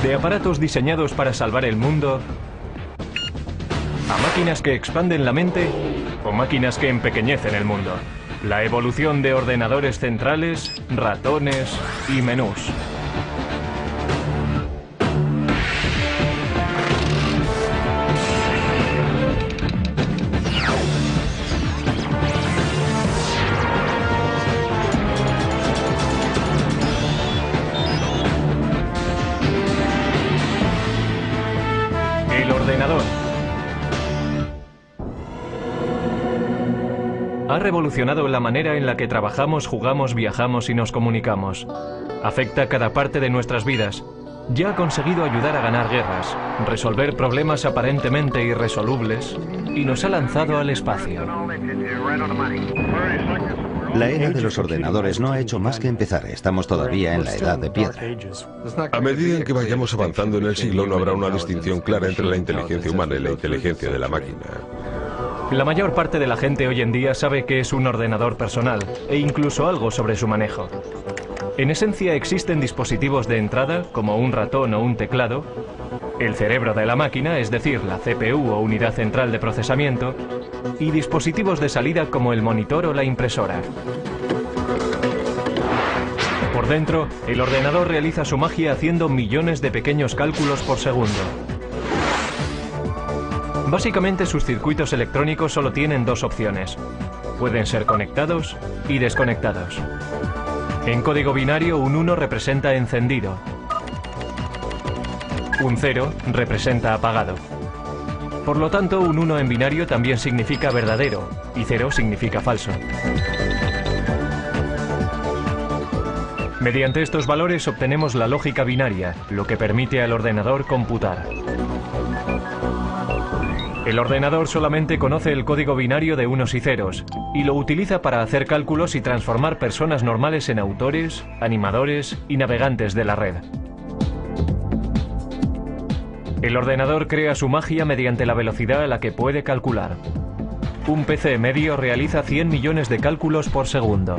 Desde aparatos diseñados para salvar el mundo, a máquinas que expanden la mente o máquinas que empequeñecen el mundo. La evolución de ordenadores centrales, ratones y menús. El ordenador ha revolucionado la manera en la que trabajamos, jugamos, viajamos y nos comunicamos. Afecta cada parte de nuestras vidas. Ya ha conseguido ayudar a ganar guerras, resolver problemas aparentemente irresolubles y nos ha lanzado al espacio. La era de los ordenadores no ha hecho más que empezar. Estamos todavía en la edad de piedra. A medida en que vayamos avanzando en el siglo, no habrá una distinción clara entre la inteligencia humana y la inteligencia de la máquina. La mayor parte de la gente hoy en día sabe qué es un ordenador personal e incluso algo sobre su manejo. En esencia existen dispositivos de entrada, como un ratón o un teclado, el cerebro de la máquina, es decir, la CPU o unidad central de procesamiento, y dispositivos de salida como el monitor o la impresora. Por dentro, el ordenador realiza su magia haciendo millones de pequeños cálculos por segundo. Básicamente sus circuitos electrónicos solo tienen dos opciones. Pueden ser conectados y desconectados. En código binario, un 1 representa encendido. Un 0 representa apagado. Por lo tanto, un 1 en binario también significa verdadero y 0 significa falso. Mediante estos valores obtenemos la lógica binaria, lo que permite al ordenador computar. El ordenador solamente conoce el código binario de unos y ceros y lo utiliza para hacer cálculos y transformar personas normales en autores, animadores y navegantes de la red. El ordenador crea su magia mediante la velocidad a la que puede calcular. Un PC medio realiza 100 millones de cálculos por segundo.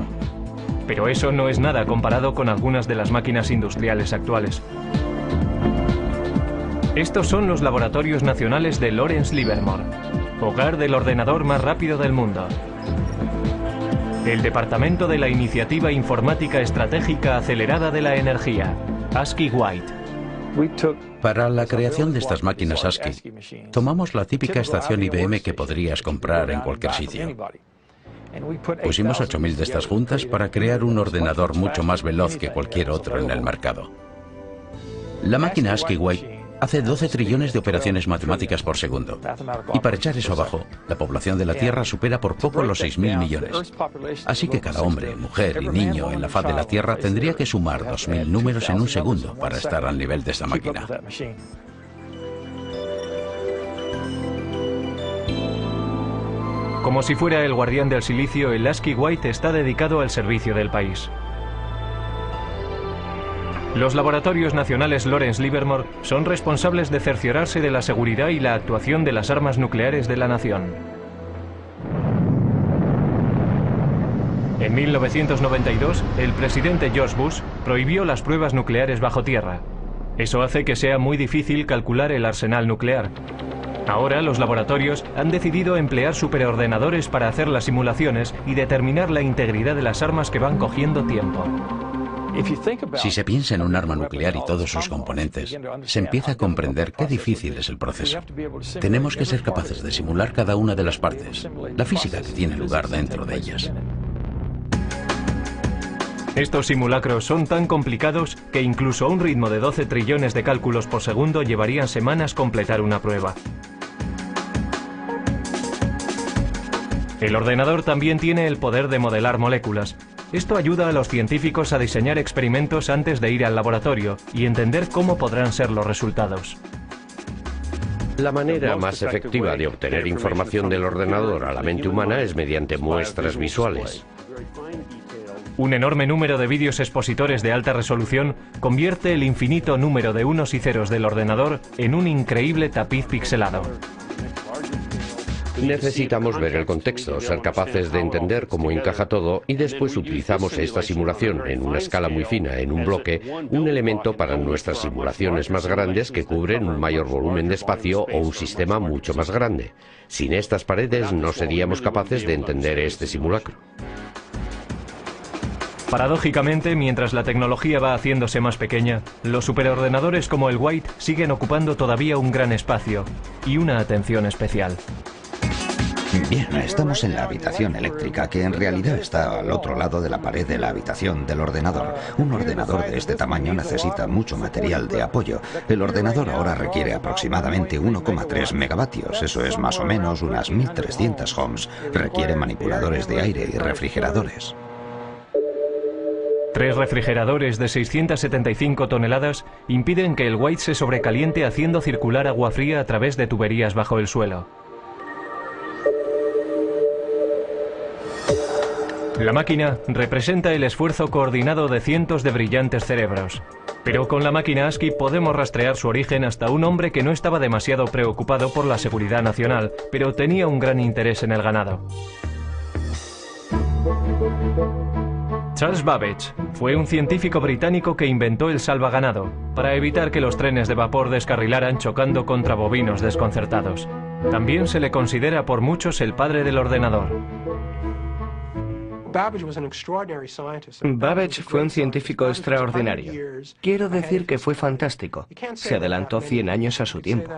Pero eso no es nada comparado con algunas de las máquinas industriales actuales. Estos son los laboratorios nacionales de Lawrence Livermore, hogar del ordenador más rápido del mundo. El Departamento de la Iniciativa Informática Estratégica Acelerada de la Energía, ASCII White. Para la creación de estas máquinas ASCII, tomamos la típica estación IBM que podrías comprar en cualquier sitio. Pusimos 8000 de estas juntas para crear un ordenador mucho más veloz que cualquier otro en el mercado. La máquina ASCII White hace 12 trillones de operaciones matemáticas por segundo. Y para echar eso abajo, la población de la Tierra supera por poco los 6.000 millones. Así que cada hombre, mujer y niño en la faz de la Tierra tendría que sumar 2.000 números en un segundo para estar al nivel de esta máquina. Como si fuera el guardián del silicio, el ASCII White está dedicado al servicio del país. Los laboratorios nacionales Lawrence Livermore son responsables de cerciorarse de la seguridad y la actuación de las armas nucleares de la nación. En 1992, el presidente George Bush prohibió las pruebas nucleares bajo tierra. Eso hace que sea muy difícil calcular el arsenal nuclear. Ahora los laboratorios han decidido emplear superordenadores para hacer las simulaciones y determinar la integridad de las armas que van cogiendo tiempo. Si se piensa en un arma nuclear y todos sus componentes, se empieza a comprender qué difícil es el proceso. Tenemos que ser capaces de simular cada una de las partes, la física que tiene lugar dentro de ellas. Estos simulacros son tan complicados que incluso a un ritmo de 12 trillones de cálculos por segundo llevarían semanas completar una prueba. El ordenador también tiene el poder de modelar moléculas. Esto ayuda a los científicos a diseñar experimentos antes de ir al laboratorio y entender cómo podrán ser los resultados. La manera más efectiva de obtener información del ordenador a la mente humana es mediante muestras visuales. Un enorme número de vídeos expositores de alta resolución convierte el infinito número de unos y ceros del ordenador en un increíble tapiz pixelado. Necesitamos ver el contexto, ser capaces de entender cómo encaja todo y después utilizamos esta simulación en una escala muy fina, en un bloque, un elemento para nuestras simulaciones más grandes que cubren un mayor volumen de espacio o un sistema mucho más grande. Sin estas paredes no seríamos capaces de entender este simulacro. Paradójicamente, mientras la tecnología va haciéndose más pequeña, los superordenadores como el White siguen ocupando todavía un gran espacio y una atención especial. Bien, estamos en la habitación eléctrica, que en realidad está al otro lado de la pared de la habitación del ordenador. Un ordenador de este tamaño necesita mucho material de apoyo. El ordenador ahora requiere aproximadamente 1,3 megavatios, eso es más o menos unas 1300 ohms. Requiere manipuladores de aire y refrigeradores. 3 refrigeradores de 675 toneladas impiden que el White se sobrecaliente haciendo circular agua fría a través de tuberías bajo el suelo. La máquina representa el esfuerzo coordinado de cientos de brillantes cerebros. Pero con la máquina ASCII podemos rastrear su origen hasta un hombre que no estaba demasiado preocupado por la seguridad nacional, pero tenía un gran interés en el ganado. Charles Babbage fue un científico británico que inventó el salvaganado para evitar que los trenes de vapor descarrilaran chocando contra bovinos desconcertados. También se le considera por muchos el padre del ordenador. Babbage fue un científico extraordinario. Quiero decir que fue fantástico. Se adelantó 100 años a su tiempo.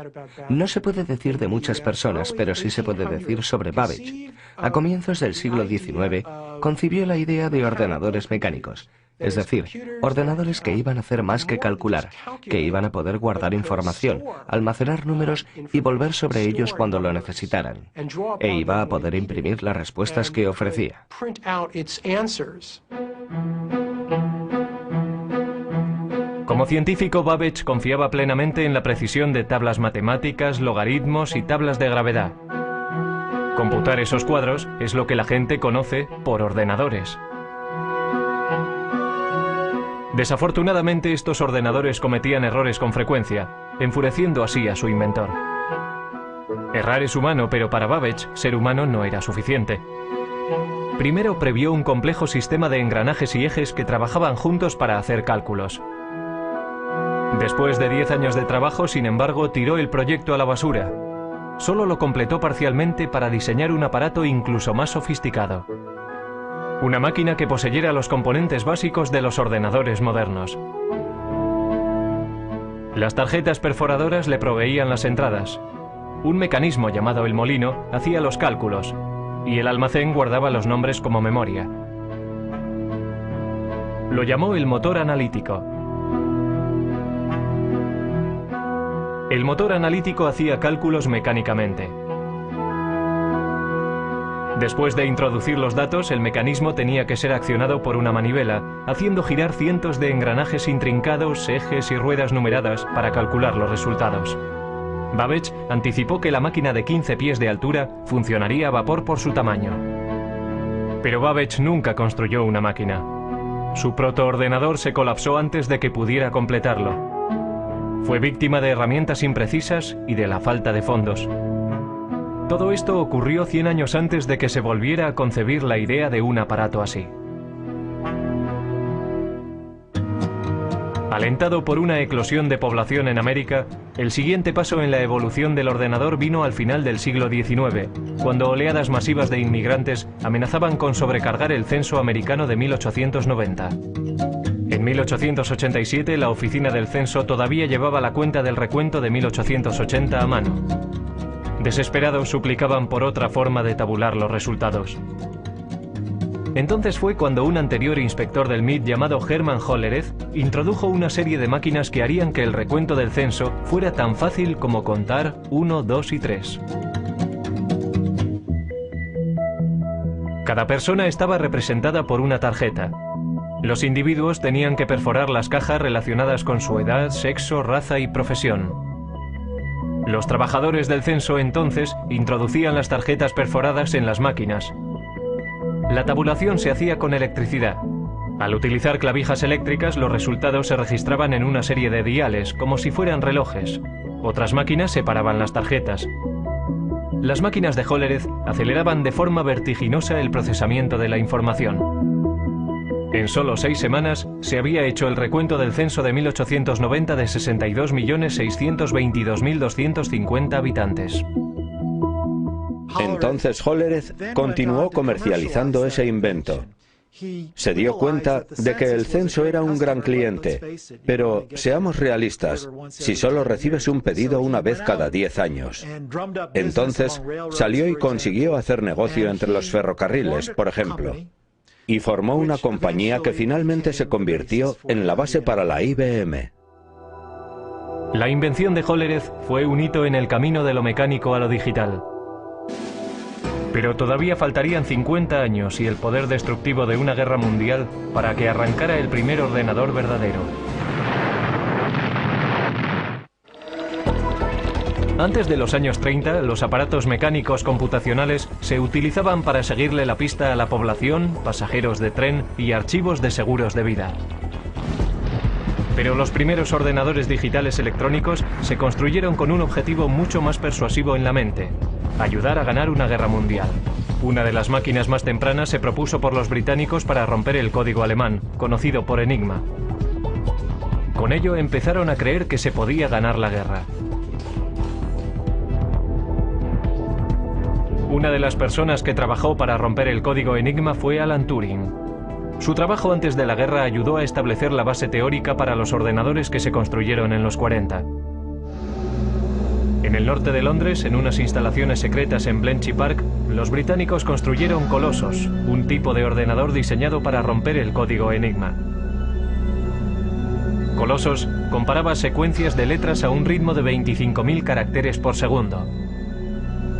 No se puede decir de muchas personas, pero sí se puede decir sobre Babbage. A comienzos del siglo XIX, concibió la idea de ordenadores mecánicos. Es decir, ordenadores que iban a hacer más que calcular, que iban a poder guardar información, almacenar números y volver sobre ellos cuando lo necesitaran. E iba a poder imprimir las respuestas que ofrecía. Como científico, Babbage confiaba plenamente en la precisión de tablas matemáticas, logaritmos y tablas de gravedad. Computar esos cuadros es lo que la gente conoce por ordenadores. Desafortunadamente, estos ordenadores cometían errores con frecuencia, enfureciendo así a su inventor. Errar es humano, pero para Babbage, ser humano no era suficiente. Primero previó un complejo sistema de engranajes y ejes que trabajaban juntos para hacer cálculos. Después de 10 años de trabajo, sin embargo, tiró el proyecto a la basura. Solo lo completó parcialmente para diseñar un aparato incluso más sofisticado. Una máquina que poseyera los componentes básicos de los ordenadores modernos. Las tarjetas perforadoras le proveían las entradas. Un mecanismo llamado el molino hacía los cálculos y el almacén guardaba los nombres como memoria. Lo llamó el motor analítico. El motor analítico hacía cálculos mecánicamente. Después de introducir los datos, el mecanismo tenía que ser accionado por una manivela, haciendo girar cientos de engranajes intrincados, ejes y ruedas numeradas para calcular los resultados. Babbage anticipó que la máquina de 15 pies de altura funcionaría a vapor por su tamaño. Pero Babbage nunca construyó una máquina. Su protoordenador se colapsó antes de que pudiera completarlo. Fue víctima de herramientas imprecisas y de la falta de fondos. Todo esto ocurrió 100 años antes de que se volviera a concebir la idea de un aparato así. Alentado por una eclosión de población en América, el siguiente paso en la evolución del ordenador vino al final del siglo XIX, cuando oleadas masivas de inmigrantes amenazaban con sobrecargar el censo americano de 1890. En 1887, la oficina del censo todavía llevaba la cuenta del recuento de 1880 a mano. Desesperados suplicaban por otra forma de tabular los resultados. Entonces fue cuando un anterior inspector del MIT llamado Hermann Hollerith introdujo una serie de máquinas que harían que el recuento del censo fuera tan fácil como contar 1, 2 y 3. Cada persona estaba representada por una tarjeta. Los individuos tenían que perforar las cajas relacionadas con su edad, sexo, raza y profesión. Los trabajadores del censo entonces introducían las tarjetas perforadas en las máquinas. La tabulación se hacía con electricidad. Al utilizar clavijas eléctricas, los resultados se registraban en una serie de diales, como si fueran relojes. Otras máquinas separaban las tarjetas. Las máquinas de Hollerith aceleraban de forma vertiginosa el procesamiento de la información. En solo 6 semanas se había hecho el recuento del censo de 1890 de 62.622.250 habitantes. Entonces Hollerith continuó comercializando ese invento. Se dio cuenta de que el censo era un gran cliente, pero seamos realistas, si solo recibes un pedido una vez cada 10 años. Entonces salió y consiguió hacer negocio entre los ferrocarriles, por ejemplo, y formó una compañía que finalmente se convirtió en la base para la IBM. La invención de Hollerith fue un hito en el camino de lo mecánico a lo digital. Pero todavía faltarían 50 años y el poder destructivo de una guerra mundial para que arrancara el primer ordenador verdadero. Antes de los años 30, los aparatos mecánicos computacionales se utilizaban para seguirle la pista a la población, pasajeros de tren y archivos de seguros de vida. Pero los primeros ordenadores digitales electrónicos se construyeron con un objetivo mucho más persuasivo en la mente: ayudar a ganar una guerra mundial. Una de las máquinas más tempranas se propuso por los británicos para romper el código alemán, conocido por Enigma. Con ello empezaron a creer que se podía ganar la guerra. Una de las personas que trabajó para romper el código Enigma fue Alan Turing. Su trabajo antes de la guerra ayudó a establecer la base teórica para los ordenadores que se construyeron en los 40. En el norte de Londres, en unas instalaciones secretas en Bletchley Park, los británicos construyeron Colossus, un tipo de ordenador diseñado para romper el código Enigma. Colossus comparaba secuencias de letras a un ritmo de 25.000 caracteres por segundo.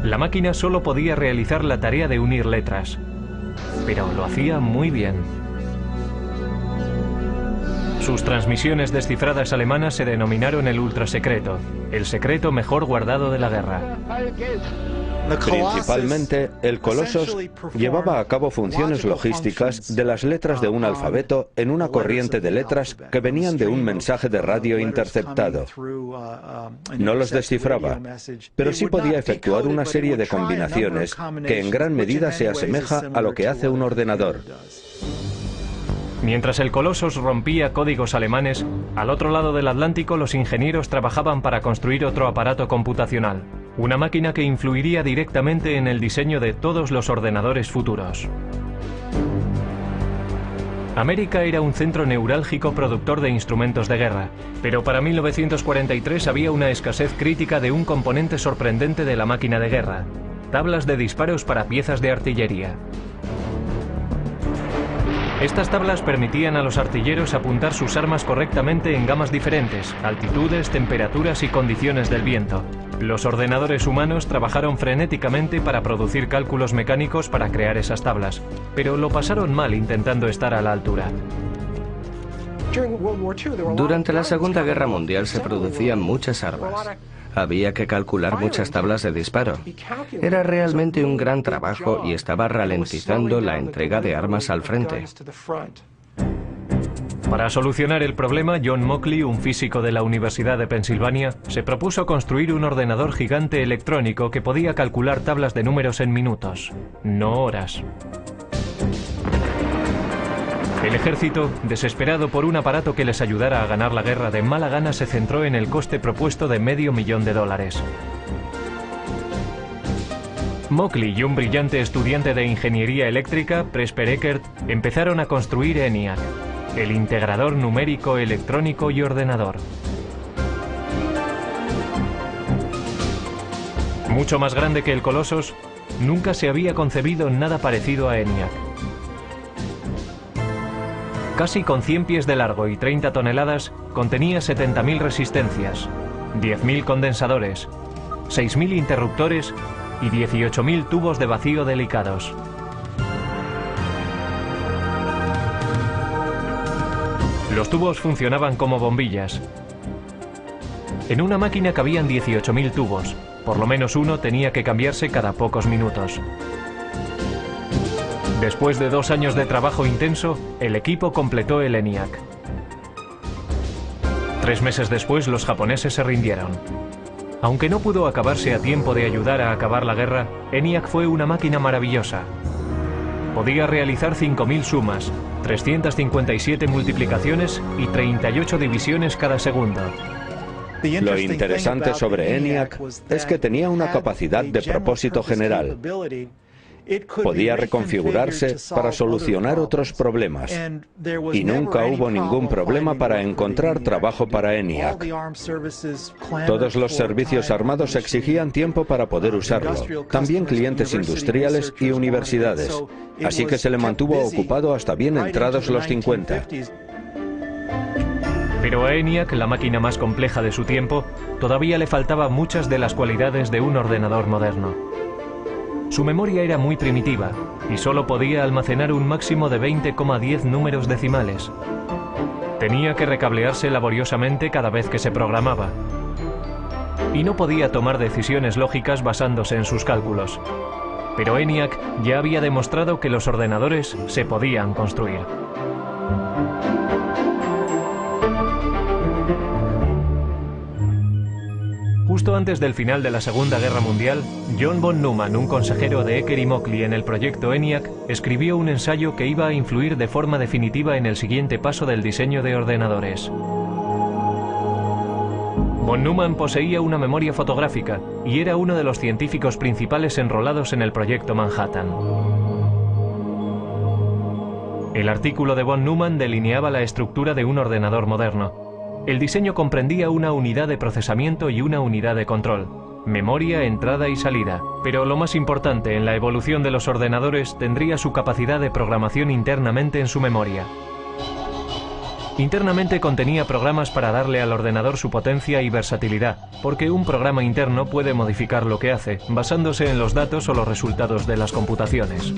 La máquina solo podía realizar la tarea de unir letras, pero lo hacía muy bien. Sus transmisiones descifradas alemanas se denominaron el ultrasecreto, el secreto mejor guardado de la guerra. Principalmente, el Colossus llevaba a cabo funciones logísticas de las letras de un alfabeto en una corriente de letras que venían de un mensaje de radio interceptado. No los descifraba, pero sí podía efectuar una serie de combinaciones que en gran medida se asemeja a lo que hace un ordenador. Mientras el Colossus rompía códigos alemanes, al otro lado del Atlántico los ingenieros trabajaban para construir otro aparato computacional, una máquina que influiría directamente en el diseño de todos los ordenadores futuros. América era un centro neurálgico productor de instrumentos de guerra, pero para 1943 había una escasez crítica de un componente sorprendente de la máquina de guerra: tablas de disparos para piezas de artillería. Estas tablas permitían a los artilleros apuntar sus armas correctamente en gamas diferentes, altitudes, temperaturas y condiciones del viento. Los ordenadores humanos trabajaron frenéticamente para producir cálculos mecánicos para crear esas tablas, pero lo pasaron mal intentando estar a la altura. Durante la Segunda Guerra Mundial se producían muchas armas. Había que calcular muchas tablas de disparo. Era realmente un gran trabajo y estaba ralentizando la entrega de armas al frente. Para solucionar el problema, John Mauchly, un físico de la Universidad de Pensilvania, se propuso construir un ordenador gigante electrónico que podía calcular tablas de números en minutos, no horas. El ejército, desesperado por un aparato que les ayudara a ganar la guerra, de mala gana se centró en el coste propuesto de $500,000. Mauchly y un brillante estudiante de ingeniería eléctrica, Presper Eckert, empezaron a construir ENIAC, el integrador numérico, electrónico y ordenador. Mucho más grande que el Colossus, nunca se había concebido nada parecido a ENIAC. Casi con 100 pies de largo y 30 toneladas, contenía 70.000 resistencias, 10.000 condensadores, 6.000 interruptores y 18.000 tubos de vacío delicados. Los tubos funcionaban como bombillas. En una máquina cabían 18.000 tubos, por lo menos uno tenía que cambiarse cada pocos minutos. Después de 2 años de trabajo intenso, el equipo completó el ENIAC. 3 meses después, los japoneses se rindieron. Aunque no pudo acabarse a tiempo de ayudar a acabar la guerra, ENIAC fue una máquina maravillosa. Podía realizar 5000 sumas, 357 multiplicaciones y 38 divisiones cada segundo. Lo interesante sobre ENIAC es que tenía una capacidad de propósito general. Podía reconfigurarse para solucionar otros problemas. Y nunca hubo ningún problema para encontrar trabajo para ENIAC. Todos los servicios armados exigían tiempo para poder usarlo, también clientes industriales y universidades. Así que se le mantuvo ocupado hasta bien entrados los 50. Pero a ENIAC, la máquina más compleja de su tiempo, todavía le faltaban muchas de las cualidades de un ordenador moderno. Su memoria era muy primitiva y solo podía almacenar un máximo de 20,10 números decimales. Tenía que recablearse laboriosamente cada vez que se programaba. Y no podía tomar decisiones lógicas basándose en sus cálculos. Pero ENIAC ya había demostrado que los ordenadores se podían construir. Justo antes del final de la Segunda Guerra Mundial, John von Neumann, un consejero de Ecker y Mockley en el proyecto ENIAC, escribió un ensayo que iba a influir de forma definitiva en el siguiente paso del diseño de ordenadores. Von Neumann poseía una memoria fotográfica y era uno de los científicos principales enrolados en el proyecto Manhattan. El artículo de von Neumann delineaba la estructura de un ordenador moderno. El diseño comprendía una unidad de procesamiento y una unidad de control, memoria, entrada y salida. Pero lo más importante en la evolución de los ordenadores tendría su capacidad de programación internamente en su memoria. Internamente contenía programas para darle al ordenador su potencia y versatilidad, porque un programa interno puede modificar lo que hace, basándose en los datos o los resultados de las computaciones.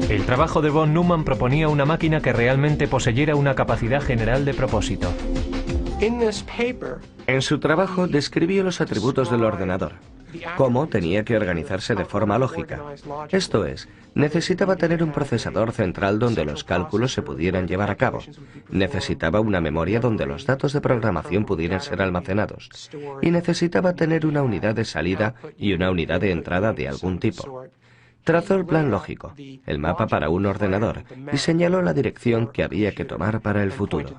El trabajo de von Neumann proponía una máquina que realmente poseyera una capacidad general de propósito. En su trabajo describió los atributos del ordenador, cómo tenía que organizarse de forma lógica. Esto es, necesitaba tener un procesador central donde los cálculos se pudieran llevar a cabo. Necesitaba una memoria donde los datos de programación pudieran ser almacenados. Y necesitaba tener una unidad de salida y una unidad de entrada de algún tipo. Trazó el plan lógico, el mapa para un ordenador, y señaló la dirección que había que tomar para el futuro.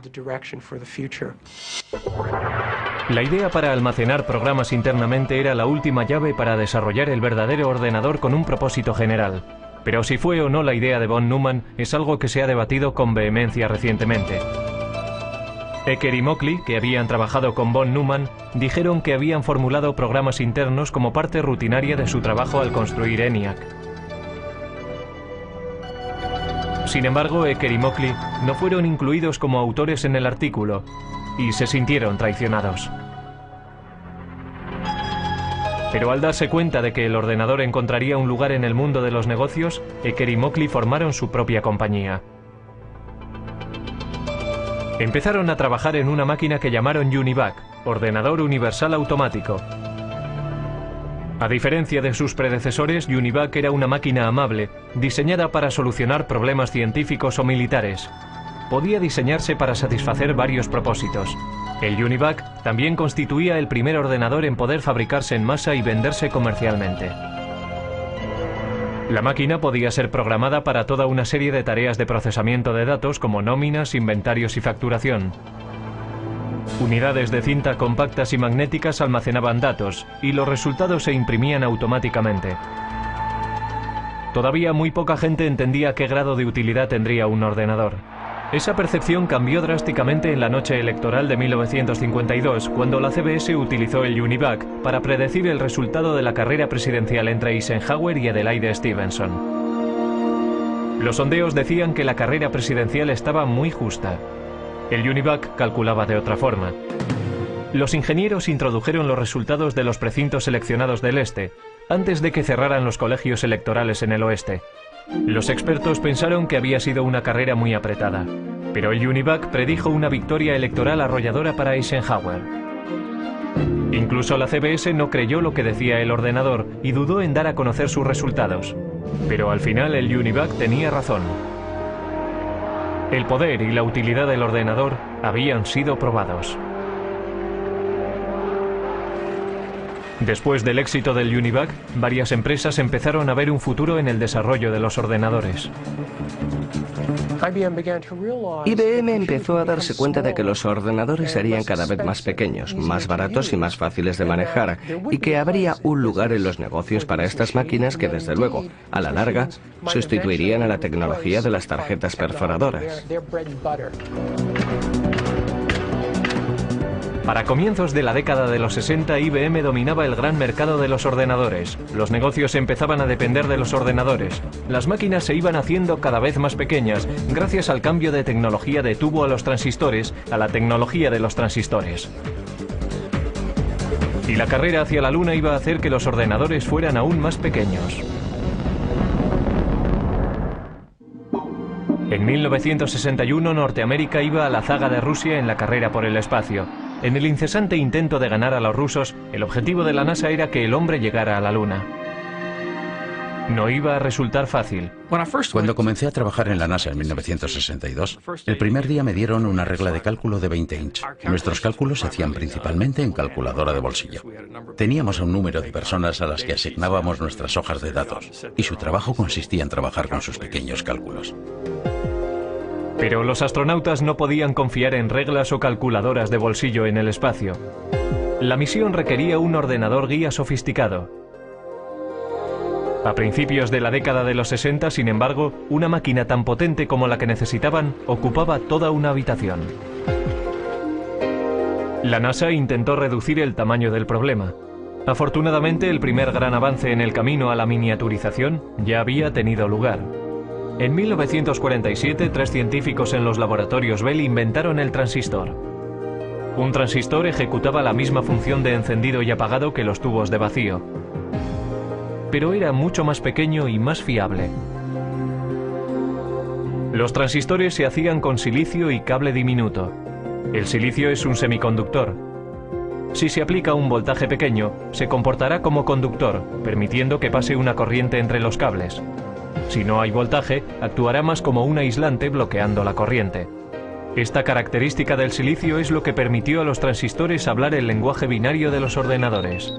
La idea para almacenar programas internamente era la última llave para desarrollar el verdadero ordenador con un propósito general. Pero si fue o no la idea de von Neumann es algo que se ha debatido con vehemencia recientemente. Ecker y Mockley, que habían trabajado con von Neumann, dijeron que habían formulado programas internos como parte rutinaria de su trabajo al construir ENIAC. Sin embargo, Ecker y Mockley no fueron incluidos como autores en el artículo y se sintieron traicionados. Pero al darse cuenta de que el ordenador encontraría un lugar en el mundo de los negocios, Ecker y Mockley formaron su propia compañía. Empezaron a trabajar en una máquina que llamaron UNIVAC, Ordenador Universal Automático. A diferencia de sus predecesores, UNIVAC era una máquina amable, diseñada para solucionar problemas científicos o militares. Podía diseñarse para satisfacer varios propósitos. El UNIVAC también constituía el primer ordenador en poder fabricarse en masa y venderse comercialmente. La máquina podía ser programada para toda una serie de tareas de procesamiento de datos como nóminas, inventarios y facturación. Unidades de cinta compactas y magnéticas almacenaban datos y los resultados se imprimían automáticamente. Todavía muy poca gente entendía qué grado de utilidad tendría un ordenador. Esa percepción cambió drásticamente en la noche electoral de 1952, cuando la CBS utilizó el UNIVAC para predecir el resultado de la carrera presidencial entre Eisenhower y Adelaide Stevenson. Los sondeos decían que la carrera presidencial estaba muy justa. El UNIVAC calculaba de otra forma. Los ingenieros introdujeron los resultados de los precintos seleccionados del este, antes de que cerraran los colegios electorales en el oeste. Los expertos pensaron que había sido una carrera muy apretada, pero el UNIVAC predijo una victoria electoral arrolladora para Eisenhower. Incluso la CBS no creyó lo que decía el ordenador y dudó en dar a conocer sus resultados. Pero al final el UNIVAC tenía razón. El poder y la utilidad del ordenador habían sido probados. Después del éxito del Univac, varias empresas empezaron a ver un futuro en el desarrollo de los ordenadores. IBM empezó a darse cuenta de que los ordenadores serían cada vez más pequeños, más baratos y más fáciles de manejar, y que habría un lugar en los negocios para estas máquinas que, desde luego, a la larga, sustituirían a la tecnología de las tarjetas perforadoras. Para comienzos de la década de los 60, IBM dominaba el gran mercado de los ordenadores. Los negocios empezaban a depender de los ordenadores. Las máquinas se iban haciendo cada vez más pequeñas, gracias al cambio de tecnología de tubo a los transistores, a la tecnología de los transistores. Y la carrera hacia la Luna iba a hacer que los ordenadores fueran aún más pequeños. En 1961, Norteamérica iba a la zaga de Rusia en la carrera por el espacio. En el incesante intento de ganar a los rusos, el objetivo de la NASA era que el hombre llegara a la Luna. No iba a resultar fácil. Cuando comencé a trabajar en la NASA en 1962, el primer día me dieron una regla de cálculo de 20 inch. Nuestros cálculos se hacían principalmente en calculadora de bolsillo. Teníamos un número de personas a las que asignábamos nuestras hojas de datos, y su trabajo consistía en trabajar con sus pequeños cálculos. Pero los astronautas no podían confiar en reglas o calculadoras de bolsillo en el espacio. La misión requería un ordenador guía sofisticado. A principios de la década de los 60, sin embargo, una máquina tan potente como la que necesitaban ocupaba toda una habitación. La NASA intentó reducir el tamaño del problema. Afortunadamente, el primer gran avance en el camino a la miniaturización ya había tenido lugar. En 1947, 3 científicos en los laboratorios Bell inventaron el transistor. Un transistor ejecutaba la misma función de encendido y apagado que los tubos de vacío, pero era mucho más pequeño y más fiable. Los transistores se hacían con silicio y cable diminuto. El silicio es un semiconductor. Si se aplica un voltaje pequeño, se comportará como conductor, permitiendo que pase una corriente entre los cables. Si no hay voltaje, actuará más como un aislante bloqueando la corriente. Esta característica del silicio es lo que permitió a los transistores hablar el lenguaje binario de los ordenadores.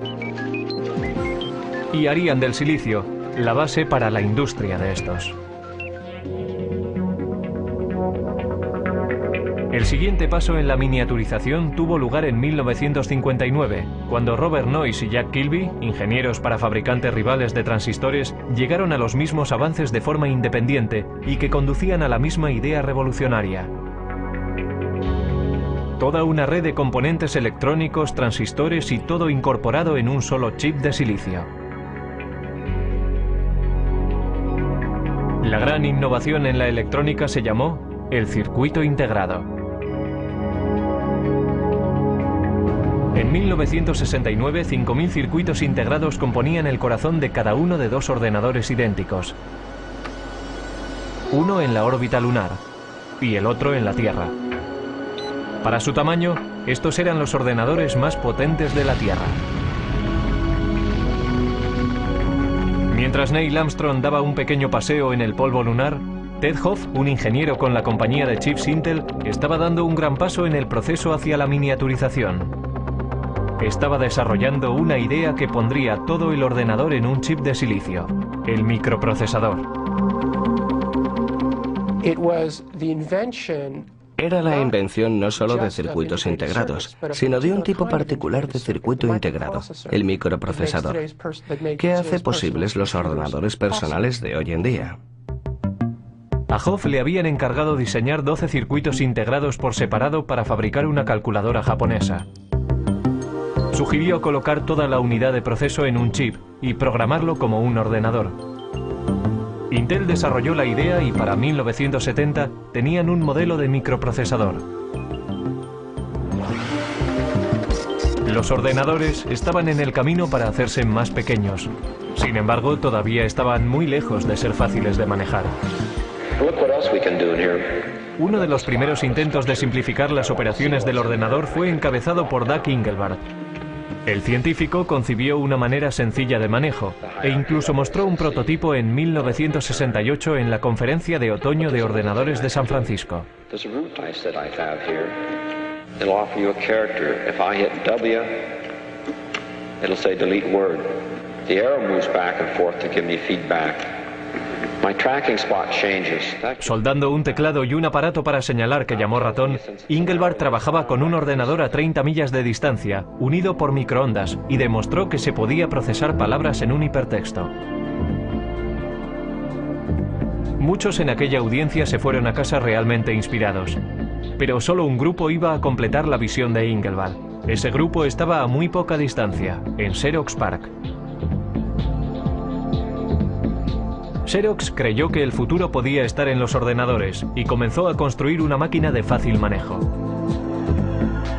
Y harían del silicio la base para la industria de estos. El siguiente paso en la miniaturización tuvo lugar en 1959, cuando Robert Noyce y Jack Kilby, ingenieros para fabricantes rivales de transistores, llegaron a los mismos avances de forma independiente y que conducían a la misma idea revolucionaria. Toda una red de componentes electrónicos, transistores y todo incorporado en un solo chip de silicio. La gran innovación en la electrónica se llamó el circuito integrado. En 1969, 5.000 circuitos integrados componían el corazón de cada uno de 2 ordenadores idénticos. Uno en la órbita lunar y el otro en la Tierra. Para su tamaño, estos eran los ordenadores más potentes de la Tierra. Mientras Neil Armstrong daba un pequeño paseo en el polvo lunar, Ted Hoff, un ingeniero con la compañía de chips Intel, estaba dando un gran paso en el proceso hacia la miniaturización. Estaba desarrollando una idea que pondría todo el ordenador en un chip de silicio, el microprocesador. Era la invención no solo de circuitos integrados, sino de un tipo particular de circuito integrado, el microprocesador, que hace posibles los ordenadores personales de hoy en día. A Hoff le habían encargado diseñar 12 circuitos integrados por separado para fabricar una calculadora japonesa. Sugirió colocar toda la unidad de proceso en un chip y programarlo como un ordenador. Intel desarrolló la idea y para 1970 tenían un modelo de microprocesador. Los ordenadores estaban en el camino para hacerse más pequeños. Sin embargo, todavía estaban muy lejos de ser fáciles de manejar. Uno de los primeros intentos de simplificar las operaciones del ordenador fue encabezado por Doug Engelbart. El científico concibió una manera sencilla de manejo e incluso mostró un prototipo en 1968 en la Conferencia de Otoño de Ordenadores de San Francisco. Soldando un teclado y un aparato para señalar que llamó ratón, Engelbart trabajaba con un ordenador a 30 millas de distancia, unido por microondas, y demostró que se podía procesar palabras en un hipertexto. Muchos en aquella audiencia se fueron a casa realmente inspirados, pero solo un grupo iba a completar la visión de Engelbart. Ese grupo estaba a muy poca distancia, en Xerox PARC. Xerox creyó que el futuro podía estar en los ordenadores y comenzó a construir una máquina de fácil manejo.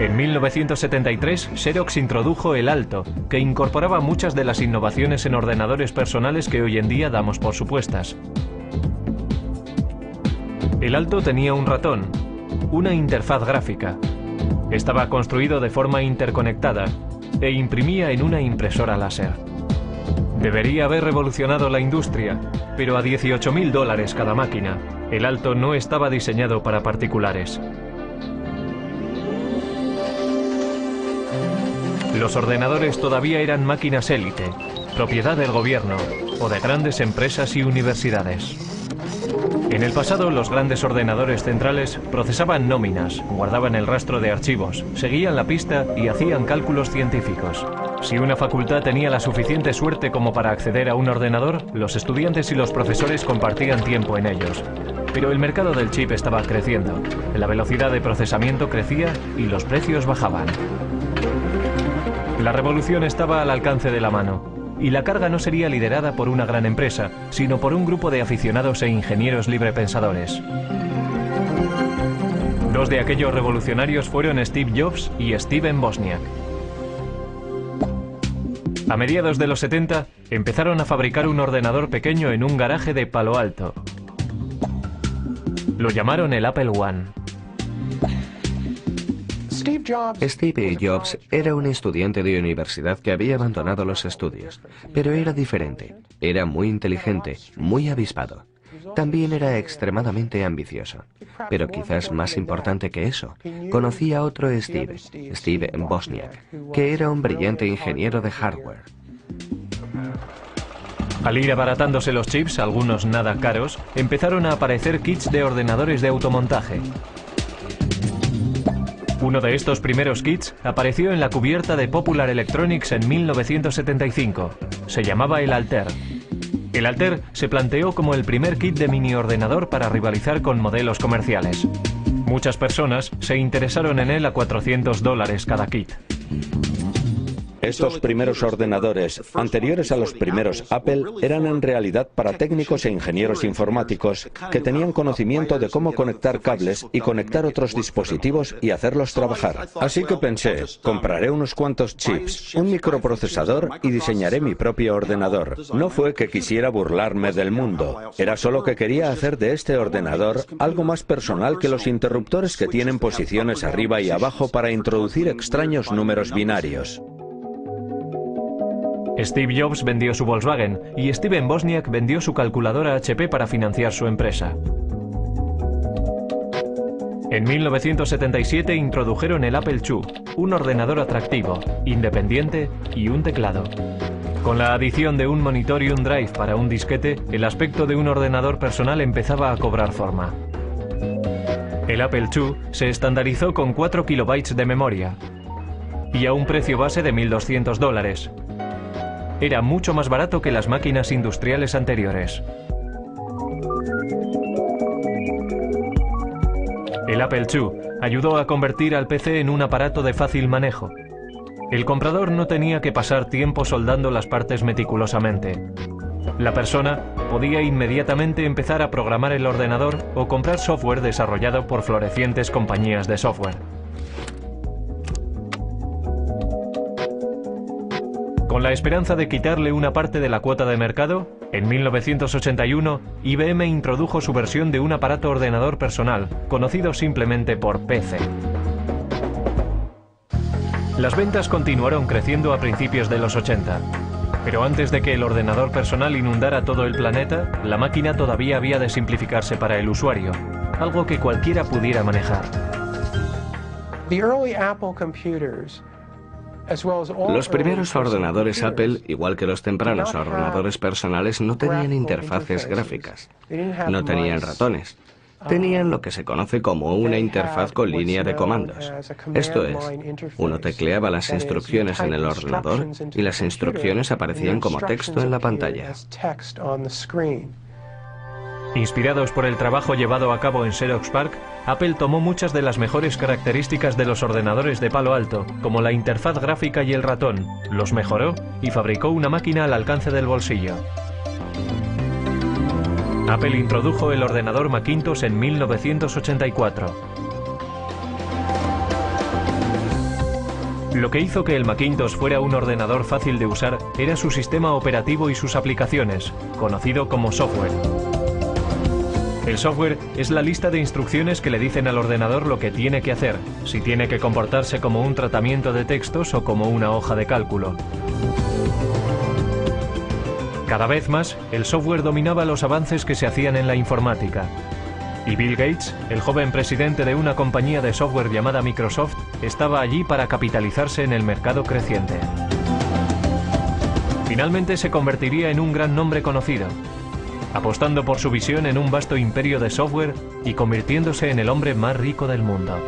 En 1973, Xerox introdujo el Alto, que incorporaba muchas de las innovaciones en ordenadores personales que hoy en día damos por supuestas. El Alto tenía un ratón, una interfaz gráfica, estaba construido de forma interconectada e imprimía en una impresora láser. Debería haber revolucionado la industria, pero a $18.000 cada máquina. El Alto no estaba diseñado para particulares. Los ordenadores todavía eran máquinas élite, propiedad del gobierno o de grandes empresas y universidades. En el pasado, los grandes ordenadores centrales procesaban nóminas, guardaban el rastro de archivos, seguían la pista y hacían cálculos científicos. Si una facultad tenía la suficiente suerte como para acceder a un ordenador, los estudiantes y los profesores compartían tiempo en ellos. Pero el mercado del chip estaba creciendo, la velocidad de procesamiento crecía y los precios bajaban. La revolución estaba al alcance de la mano. Y la carga no sería liderada por una gran empresa, sino por un grupo de aficionados e ingenieros librepensadores. Dos de aquellos revolucionarios fueron Steve Jobs y Steven Wozniak. A mediados de los 70, empezaron a fabricar un ordenador pequeño en un garaje de Palo Alto. Lo llamaron el Apple I. Steve Jobs era un estudiante de universidad que había abandonado los estudios, pero era diferente. Era muy inteligente, muy avispado. También era extremadamente ambicioso. Pero quizás más importante que eso, conocía a otro Steve Wozniak, que era un brillante ingeniero de hardware. Al ir abaratándose los chips, algunos nada caros, empezaron a aparecer kits de ordenadores de automontaje. Uno de estos primeros kits apareció en la cubierta de Popular Electronics en 1975. Se llamaba el Altair. El Altair se planteó como el primer kit de mini ordenador para rivalizar con modelos comerciales. Muchas personas se interesaron en él a $400 cada kit. Estos primeros ordenadores, anteriores a los primeros Apple, eran en realidad para técnicos e ingenieros informáticos que tenían conocimiento de cómo conectar cables y conectar otros dispositivos y hacerlos trabajar. Así que pensé, compraré unos cuantos chips, un microprocesador y diseñaré mi propio ordenador. No fue que quisiera burlarme del mundo, era solo que quería hacer de este ordenador algo más personal que los interruptores que tienen posiciones arriba y abajo para introducir extraños números binarios. Steve Jobs vendió su Volkswagen y Steven Wozniak vendió su calculadora HP para financiar su empresa. En 1977 introdujeron el Apple II, un ordenador atractivo, independiente y un teclado. Con la adición de un monitor y un drive para un disquete, el aspecto de un ordenador personal empezaba a cobrar forma. El Apple II se estandarizó con 4 kilobytes de memoria y a un precio base de $1.200. Era mucho más barato que las máquinas industriales anteriores. El Apple II ayudó a convertir al PC en un aparato de fácil manejo. El comprador no tenía que pasar tiempo soldando las partes meticulosamente. La persona podía inmediatamente empezar a programar el ordenador o comprar software desarrollado por florecientes compañías de software. Con la esperanza de quitarle una parte de la cuota de mercado, en 1981 IBM introdujo su versión de un aparato ordenador personal, conocido simplemente por PC. Las ventas continuaron creciendo a principios de los 80. Pero antes de que el ordenador personal inundara todo el planeta, la máquina todavía había de simplificarse para el usuario, algo que cualquiera pudiera manejar. Los primeros ordenadores Apple, igual que los tempranos ordenadores personales, no tenían interfaces gráficas, no tenían ratones. Tenían lo que se conoce como una interfaz con línea de comandos. Esto es, uno tecleaba las instrucciones en el ordenador y las instrucciones aparecían como texto en la pantalla. Inspirados por el trabajo llevado a cabo en Xerox PARC, Apple tomó muchas de las mejores características de los ordenadores de Palo Alto, como la interfaz gráfica y el ratón, los mejoró y fabricó una máquina al alcance del bolsillo. Apple introdujo el ordenador Macintosh en 1984. Lo que hizo que el Macintosh fuera un ordenador fácil de usar era su sistema operativo y sus aplicaciones, conocido como software. El software es la lista de instrucciones que le dicen al ordenador lo que tiene que hacer, si tiene que comportarse como un tratamiento de textos o como una hoja de cálculo. Cada vez más, el software dominaba los avances que se hacían en la informática. Y Bill Gates, el joven presidente de una compañía de software llamada Microsoft, estaba allí para capitalizarse en el mercado creciente. Finalmente se convertiría en un gran nombre conocido, apostando por su visión en un vasto imperio de software y convirtiéndose en el hombre más rico del mundo.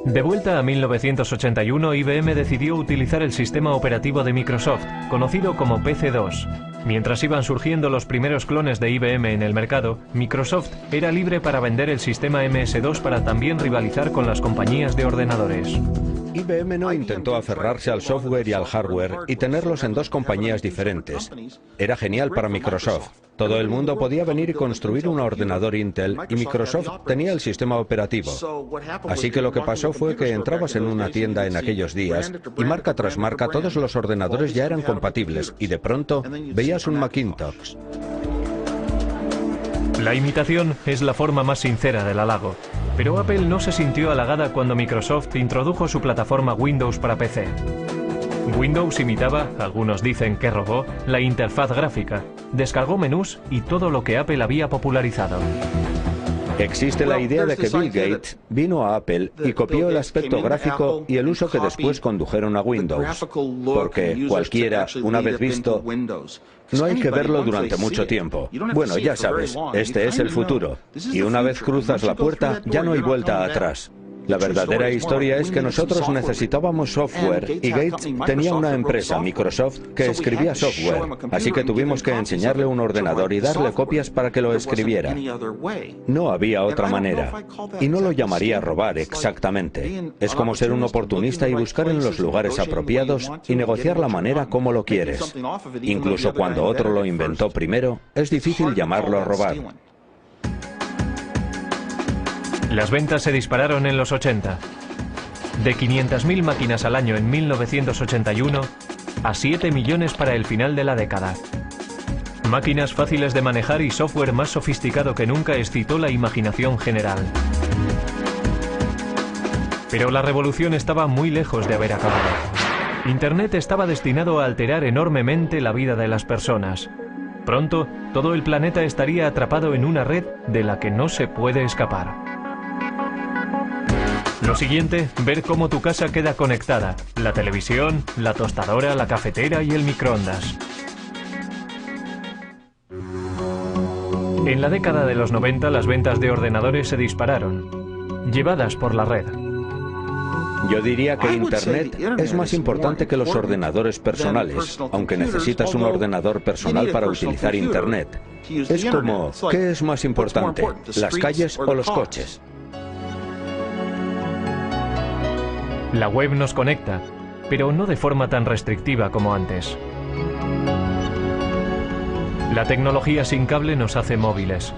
De vuelta a 1981, IBM decidió utilizar el sistema operativo de Microsoft, conocido como PC-2. Mientras iban surgiendo los primeros clones de IBM en el mercado, Microsoft era libre para vender el sistema MS-2 para también rivalizar con las compañías de ordenadores. IBM no intentó aferrarse al software y al hardware y tenerlos en dos compañías diferentes. Era genial para Microsoft. Todo el mundo podía venir y construir un ordenador Intel y Microsoft tenía el sistema operativo. Así que lo que pasó fue que entrabas en una tienda en aquellos días y marca tras marca todos los ordenadores ya eran compatibles y de pronto veías un Macintosh. La imitación es la forma más sincera del halago, pero Apple no se sintió halagada cuando Microsoft introdujo su plataforma Windows para PC. Windows imitaba, algunos dicen que robó, la interfaz gráfica, descargó menús y todo lo que Apple había popularizado. Existe la idea de que Bill Gates vino a Apple y copió el aspecto gráfico y el uso que después condujeron a Windows, porque cualquiera, una vez visto, no hay que verlo durante mucho tiempo. Bueno, ya sabes, este es el futuro, y una vez cruzas la puerta, ya no hay vuelta atrás. La verdadera historia es que nosotros necesitábamos software y Gates tenía una empresa, Microsoft, que escribía software, así que tuvimos que enseñarle un ordenador y darle copias para que lo escribiera. No había otra manera. Y no lo llamaría robar exactamente. Es como ser un oportunista y buscar en los lugares apropiados y negociar la manera como lo quieres. Incluso cuando otro lo inventó primero, es difícil llamarlo robar. Las ventas se dispararon en los 80. De 500.000 máquinas al año en 1981 a 7 millones para el final de la década. Máquinas fáciles de manejar y software más sofisticado que nunca excitó la imaginación general. Pero la revolución estaba muy lejos de haber acabado. Internet estaba destinado a alterar enormemente la vida de las personas. Pronto, todo el planeta estaría atrapado en una red de la que no se puede escapar. Lo siguiente, ver cómo tu casa queda conectada. La televisión, la tostadora, la cafetera y el microondas. En la década de los 90 las ventas de ordenadores se dispararon, llevadas por la red. Yo diría que Internet es más importante que los ordenadores personales, aunque necesitas un ordenador personal para utilizar Internet. Es como, ¿qué es más importante? ¿Las calles o los coches? La web nos conecta, pero no de forma tan restrictiva como antes. La tecnología sin cable nos hace móviles.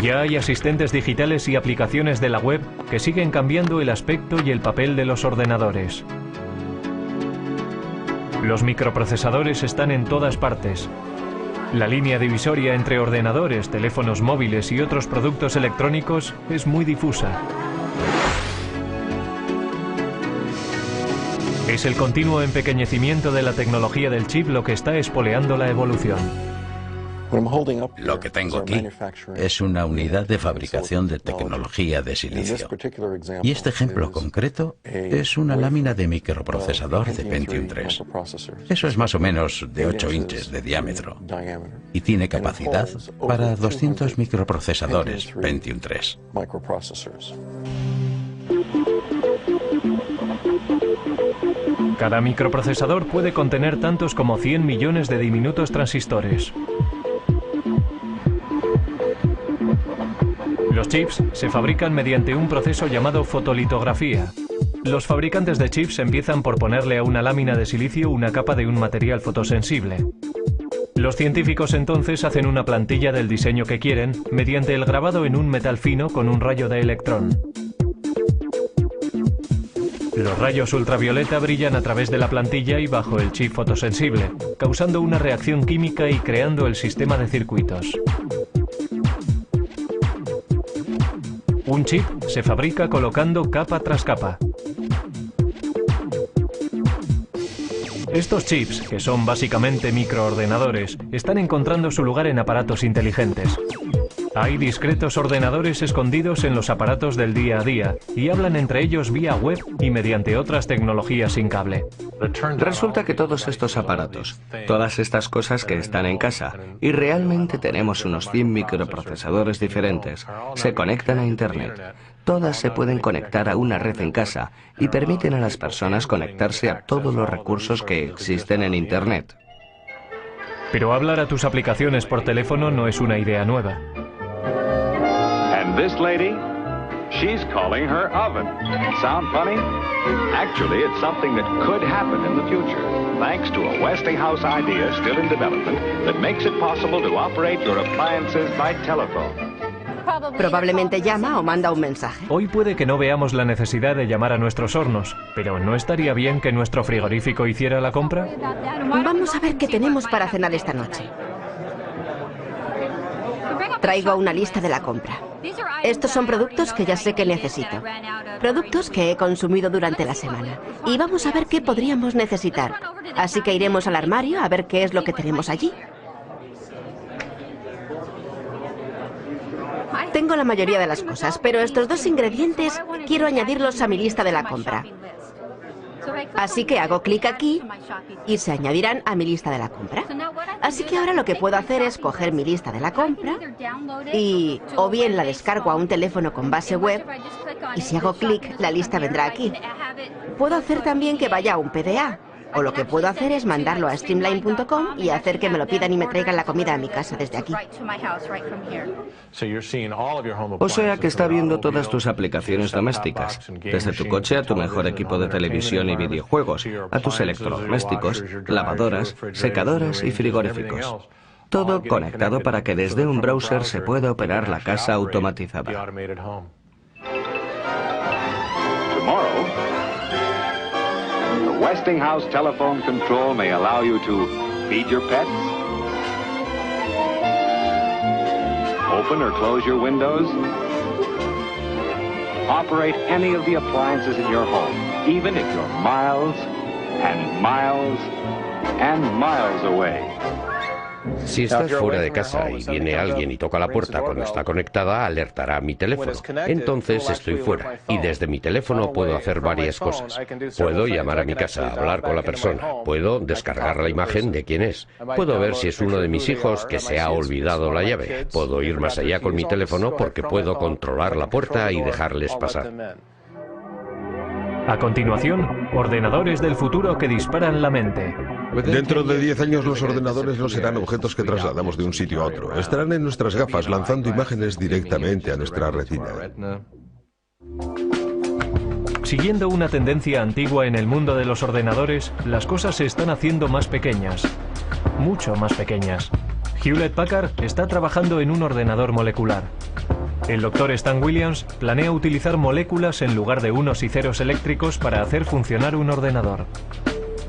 Ya hay asistentes digitales y aplicaciones de la web que siguen cambiando el aspecto y el papel de los ordenadores. Los microprocesadores están en todas partes. La línea divisoria entre ordenadores, teléfonos móviles y otros productos electrónicos es muy difusa. Es el continuo empequeñecimiento de la tecnología del chip lo que está espoleando la evolución. Lo que tengo aquí es una unidad de fabricación de tecnología de silicio. Y este ejemplo concreto es una lámina de microprocesador de Pentium 3. Eso es más o menos de 8 inches de diámetro. Y tiene capacidad para 200 microprocesadores Pentium 3. Cada microprocesador puede contener tantos como 100 millones de diminutos transistores. Los chips se fabrican mediante un proceso llamado fotolitografía. Los fabricantes de chips empiezan por ponerle a una lámina de silicio una capa de un material fotosensible. Los científicos entonces hacen una plantilla del diseño que quieren mediante el grabado en un metal fino con un rayo de electrón. Los rayos ultravioleta brillan a través de la plantilla y bajo el chip fotosensible, causando una reacción química y creando el sistema de circuitos. Un chip se fabrica colocando capa tras capa. Estos chips, que son básicamente microordenadores, están encontrando su lugar en aparatos inteligentes. Hay discretos ordenadores escondidos en los aparatos del día a día y hablan entre ellos vía web y mediante otras tecnologías sin cable. Resulta que todos estos aparatos, todas estas cosas que están en casa, y realmente tenemos unos 100 microprocesadores diferentes, se conectan a Internet. Todas se pueden conectar a una red en casa y permiten a las personas conectarse a todos los recursos que existen en Internet. Pero hablar a tus aplicaciones por teléfono no es una idea nueva. And this lady, she's calling her oven. Sound funny? Actually, it's something that could happen in the future, thanks to a Westinghouse idea still in development that makes it possible to operate your appliances by telephone. Probablemente llama o manda un mensaje. Hoy puede que no veamos la necesidad de llamar a nuestros hornos, pero ¿no estaría bien que nuestro frigorífico hiciera la compra? Vamos a ver qué tenemos para cenar esta noche. Traigo una lista de la compra. Estos son productos que ya sé que necesito. Productos que he consumido durante la semana. Y vamos a ver qué podríamos necesitar. Así que iremos al armario a ver qué es lo que tenemos allí. Tengo la mayoría de las cosas, pero estos dos ingredientes quiero añadirlos a mi lista de la compra. Así que hago clic aquí y se añadirán a mi lista de la compra. Así que ahora lo que puedo hacer es coger mi lista de la compra y o bien la descargo a un teléfono con base web y si hago clic la lista vendrá aquí. Puedo hacer también que vaya a un PDA. O lo que puedo hacer es mandarlo a streamline.com y hacer que me lo pidan y me traigan la comida a mi casa desde aquí. O sea que está viendo todas tus aplicaciones domésticas, desde tu coche a tu mejor equipo de televisión y videojuegos, a tus electrodomésticos, lavadoras, secadoras y frigoríficos. Todo conectado para que desde un browser se pueda operar la casa automatizada. Westinghouse telephone control may allow you to feed your pets, open or close your windows, operate any of the appliances in your home, even if you're miles and miles and miles away. Si estás fuera de casa y viene alguien y toca la puerta cuando está conectada, alertará a mi teléfono. Entonces estoy fuera y desde mi teléfono puedo hacer varias cosas. Puedo llamar a mi casa, hablar con la persona. Puedo descargar la imagen de quién es. Puedo ver si es uno de mis hijos que se ha olvidado la llave. Puedo ir más allá con mi teléfono porque puedo controlar la puerta y dejarles pasar. A continuación, ordenadores del futuro que disparan la mente. Dentro de 10 años los ordenadores no serán objetos que trasladamos de un sitio a otro. Estarán en nuestras gafas lanzando imágenes directamente a nuestra retina. Siguiendo una tendencia antigua en el mundo de los ordenadores, las cosas se están haciendo más pequeñas. Mucho más pequeñas. Hewlett Packard está trabajando en un ordenador molecular. El Dr. Stan Williams planea utilizar moléculas en lugar de unos y ceros eléctricos para hacer funcionar un ordenador.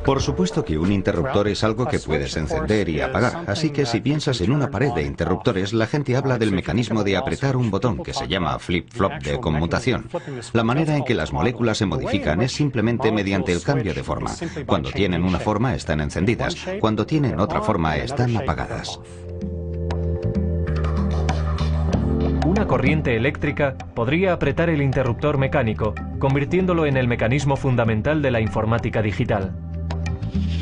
Por supuesto que un interruptor es algo que puedes encender y apagar, así que si piensas en una pared de interruptores, la gente habla del mecanismo de apretar un botón que se llama flip-flop de conmutación. La manera en que las moléculas se modifican es simplemente mediante el cambio de forma. Cuando tienen una forma están encendidas, cuando tienen otra forma están apagadas. Una corriente eléctrica podría apretar el interruptor mecánico, convirtiéndolo en el mecanismo fundamental de la informática digital.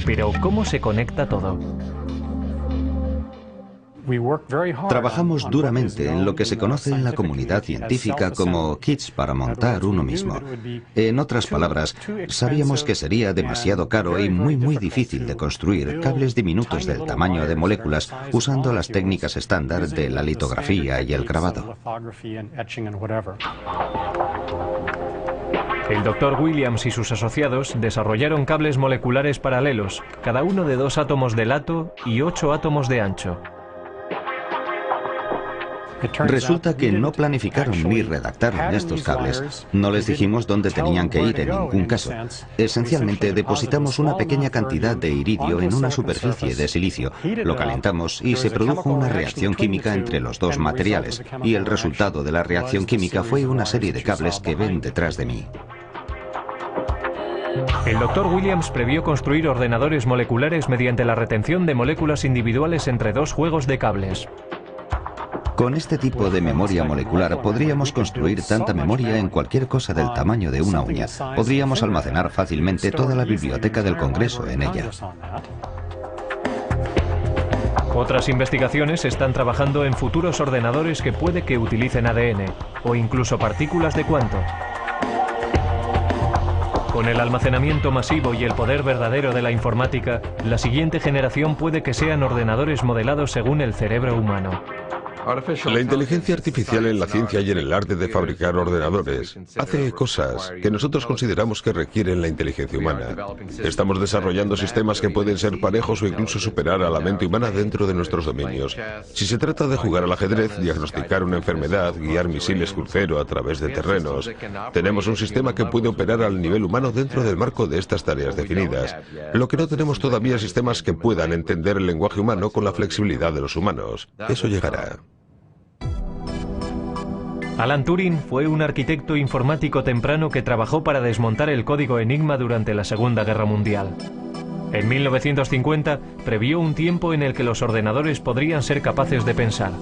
Pero, ¿cómo se conecta todo? Trabajamos duramente en lo que se conoce en la comunidad científica como kits para montar uno mismo. En otras palabras, sabíamos que sería demasiado caro y muy difícil de construir cables diminutos del tamaño de moléculas usando las técnicas estándar de la litografía y el grabado. El Dr. Williams y sus asociados desarrollaron cables moleculares paralelos, cada uno de 2 átomos de lato y 8 átomos de ancho. Resulta que no planificaron ni redactaron estos cables. No les dijimos dónde tenían que ir en ningún caso. Esencialmente depositamos una pequeña cantidad de iridio en una superficie de silicio, lo calentamos y se produjo una reacción química entre los dos materiales, y el resultado de la reacción química fue una serie de cables que ven detrás de mí. El Dr. Williams previó construir ordenadores moleculares mediante la retención de moléculas individuales entre 2 juegos de cables. Con este tipo de memoria molecular podríamos construir tanta memoria en cualquier cosa del tamaño de una uña. Podríamos almacenar fácilmente toda la biblioteca del Congreso en ella. Otras investigaciones están trabajando en futuros ordenadores que puede que utilicen ADN o incluso partículas de cuanto. Con el almacenamiento masivo y el poder verdadero de la informática, la siguiente generación puede que sean ordenadores modelados según el cerebro humano. La inteligencia artificial en la ciencia y en el arte de fabricar ordenadores hace cosas que nosotros consideramos que requieren la inteligencia humana. Estamos desarrollando sistemas que pueden ser parejos o incluso superar a la mente humana dentro de nuestros dominios. Si se trata de jugar al ajedrez, diagnosticar una enfermedad, guiar misiles crucero a través de terrenos, tenemos un sistema que puede operar al nivel humano dentro del marco de estas tareas definidas. Lo que no tenemos todavía es sistemas que puedan entender el lenguaje humano con la flexibilidad de los humanos. Eso llegará. Alan Turing fue un arquitecto informático temprano que trabajó para desmontar el código Enigma durante la Segunda Guerra Mundial. En 1950 previó un tiempo en el que los ordenadores podrían ser capaces de pensar.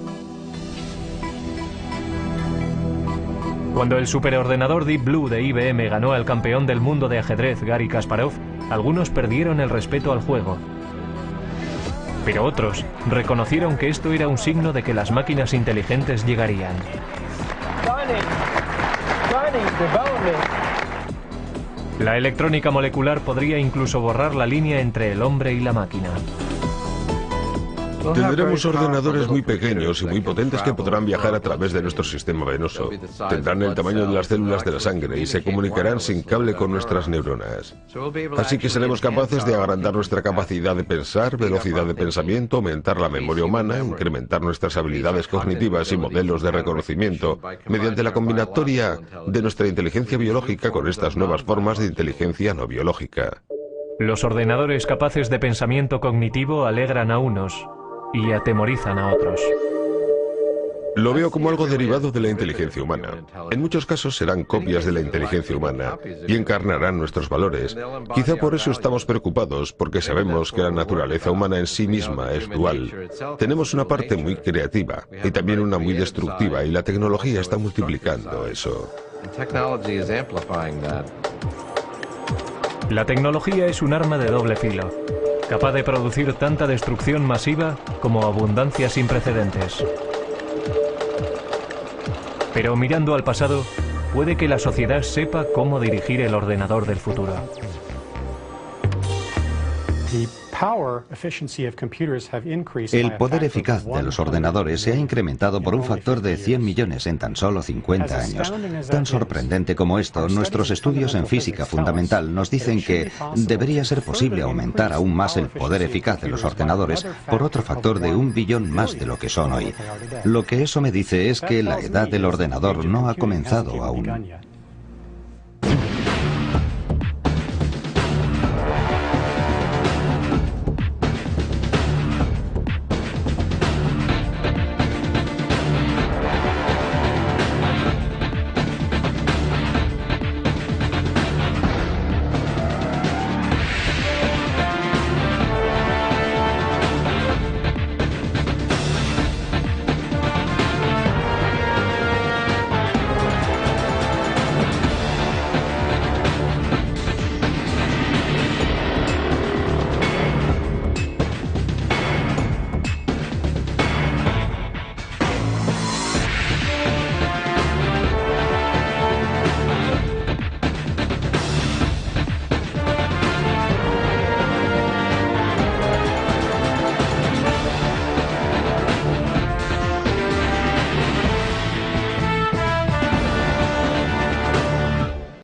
Cuando el superordenador Deep Blue de IBM ganó al campeón del mundo de ajedrez Garry Kasparov, algunos perdieron el respeto al juego. Pero otros reconocieron que esto era un signo de que las máquinas inteligentes llegarían. La electrónica molecular podría incluso borrar la línea entre el hombre y la máquina. Tendremos ordenadores muy pequeños y muy potentes que podrán viajar a través de nuestro sistema venoso. Tendrán el tamaño de las células de la sangre y se comunicarán sin cable con nuestras neuronas. Así que seremos capaces de agrandar nuestra capacidad de pensar, velocidad de pensamiento, aumentar la memoria humana, incrementar nuestras habilidades cognitivas y modelos de reconocimiento mediante la combinatoria de nuestra inteligencia biológica con estas nuevas formas de inteligencia no biológica. Los ordenadores capaces de pensamiento cognitivo alegran a unos y atemorizan a otros. Lo veo como algo derivado de la inteligencia humana. En muchos casos serán copias de la inteligencia humana y encarnarán nuestros valores. Quizá por eso estamos preocupados, porque sabemos que la naturaleza humana en sí misma es dual. Tenemos una parte muy creativa y también una muy destructiva, y la tecnología está multiplicando eso. La tecnología es un arma de doble filo, capaz de producir tanta destrucción masiva como abundancia sin precedentes. Pero mirando al pasado, puede que la sociedad sepa cómo dirigir el ordenador del futuro. El poder eficaz de los ordenadores se ha incrementado por un factor de 100 millones en tan solo 50 años. Tan sorprendente como esto, nuestros estudios en física fundamental nos dicen que debería ser posible aumentar aún más el poder eficaz de los ordenadores por otro factor de 1 billón más de lo que son hoy. Lo que eso me dice es que la edad del ordenador no ha comenzado aún.